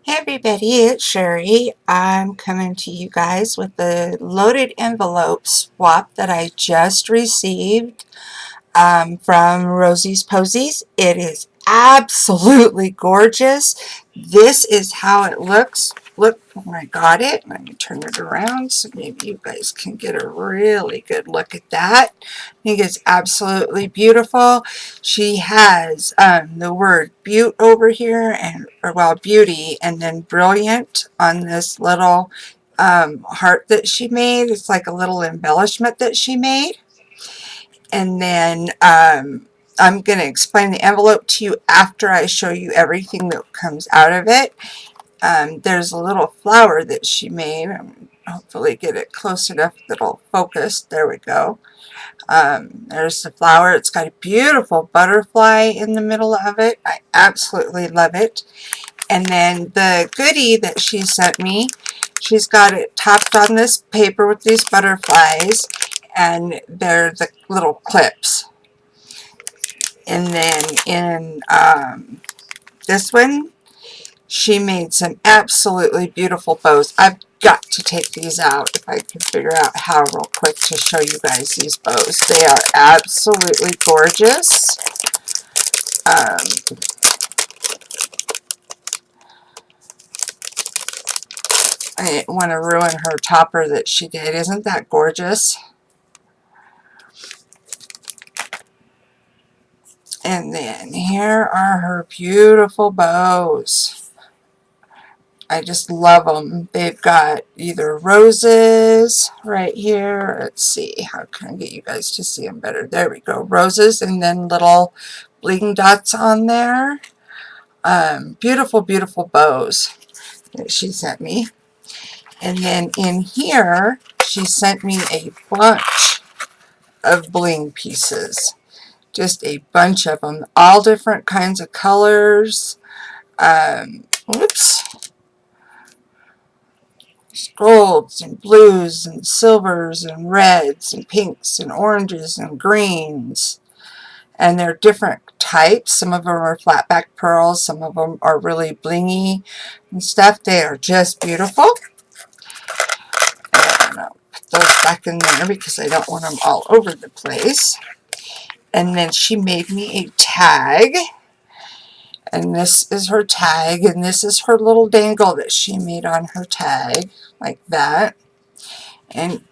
Hey everybody, it's Sherry. I'm coming to you guys with the loaded envelope swap that I just received from Rosie's Posies. It is absolutely gorgeous. This is how it looks. Look when I got it. Let me turn it around so maybe you guys can get a really good look at that. I think it's absolutely beautiful. She has the word beaut over here, well, beauty, and then brilliant on this little heart that she made. It's like a little embellishment that she made. And then I'm going to explain the envelope to you after I show you everything that comes out of it. There's a little flower that she made. Hopefully get it close enough that it'll focus. There we go. There's the flower. It's got a beautiful butterfly in the middle of it. I absolutely love it. And then the goodie that she sent me, she's got it topped on this paper with these butterflies, and they're the little clips. And then in this one, she made some absolutely beautiful bows. I've got to take these out if I can figure out how real quick to show you guys these bows. They are absolutely gorgeous. I didn't want to ruin her topper that she did. Isn't that gorgeous? And then here are her beautiful bows. I just love them. They've got either roses right here. Let's see. How can I get you guys to see them better? There we go. Roses and then little bling dots on there. Beautiful, beautiful bows that she sent me. And then in here, she sent me a bunch of bling pieces. Just a bunch of them. All different kinds of colors. Whoops. Golds and blues and silvers and reds and pinks and oranges and greens. And they're different types. Some of them are flat back pearls. Some of them are really blingy and stuff. They are just beautiful. And I'll put those back in there because I don't want them all over the place. And then she made me a tag. And this is her tag. And this is her little dangle that she made on her tag. Like that. And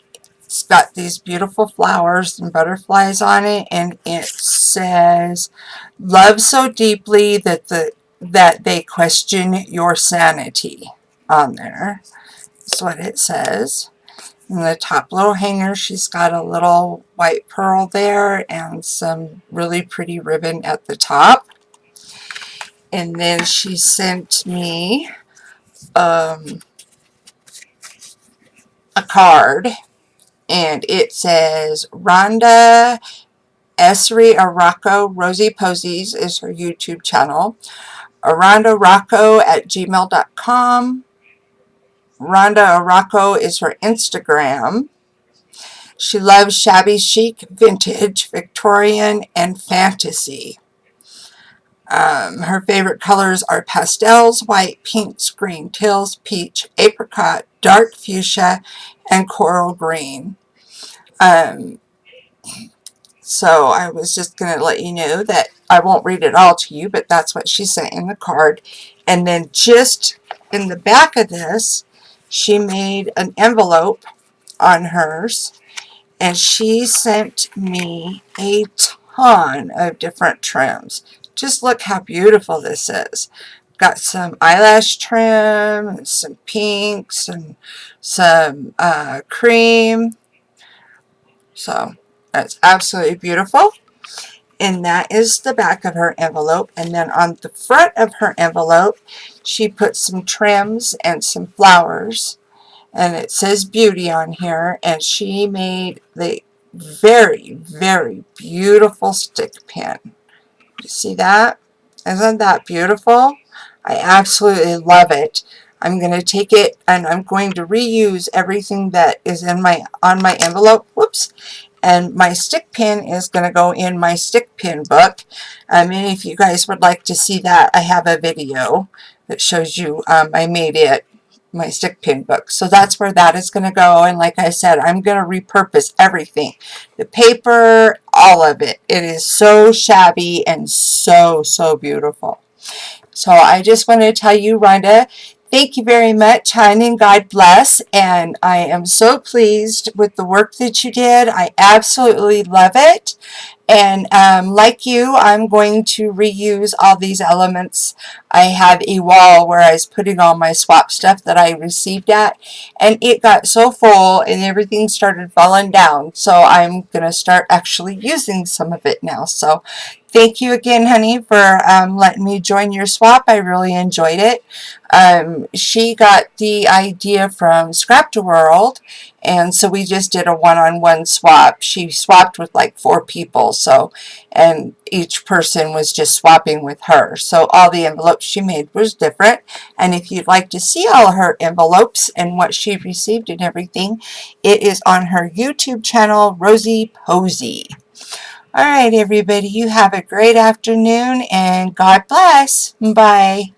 it's got these beautiful flowers and butterflies on it, and it says, "Love so deeply that they question your sanity," on there. That's what it says. In the top little hanger, she's got a little white pearl there and some really pretty ribbon at the top. And then she sent me a card. And it says, Rhonda Esri Aracco, Rosie Posies is her YouTube channel. RhondaRocco@gmail.com. Rhonda Aracco is her Instagram. She loves shabby chic, vintage, Victorian, and fantasy. Her favorite colors are pastels, white, pinks, green, teals, peach, apricot, dark fuchsia, and coral green. So I was just going to let you know that I won't read it all to you, but that's what she sent in the card. And then just in the back of this, she made an envelope on hers, and she sent me a ton of different trims. Just look how beautiful this is. Got some eyelash trim, and some pinks, and some cream. So that's absolutely beautiful. And that is the back of her envelope. And then on the front of her envelope, she put some trims and some flowers. And it says beauty on here. And she made the very, very beautiful stick pin. You see that? Isn't that beautiful? I absolutely love it. I'm going to take it and I'm going to reuse everything that is on my envelope. Whoops. And my stick pin is going to go in my stick pin book. And if you guys would like to see that, I have a video that shows you I made it my stick pin book. So that's where that is going to go. And like I said, I'm going to repurpose everything. The paper, all of it. It is so shabby and so, so beautiful. So I just want to tell you, Rhonda, thank you very much, hon, and God bless. And I am so pleased with the work that you did. I absolutely love it. And like you, I'm going to reuse all these elements. I have a wall where I was putting all my swap stuff that I received at, and it got so full and everything started falling down. So I'm going to start actually using some of it now. So thank you again, honey, for letting me join your swap. I really enjoyed it. She got the idea from Scrap to World, and so we just did a one-on-one swap. She swapped with like 4 people, so, and each person was just swapping with her. So all the envelopes she made was different. And if you'd like to see all her envelopes and what she received and everything, it is on her YouTube channel, Rosie Posies. All right, everybody, you have a great afternoon, and God bless. Bye.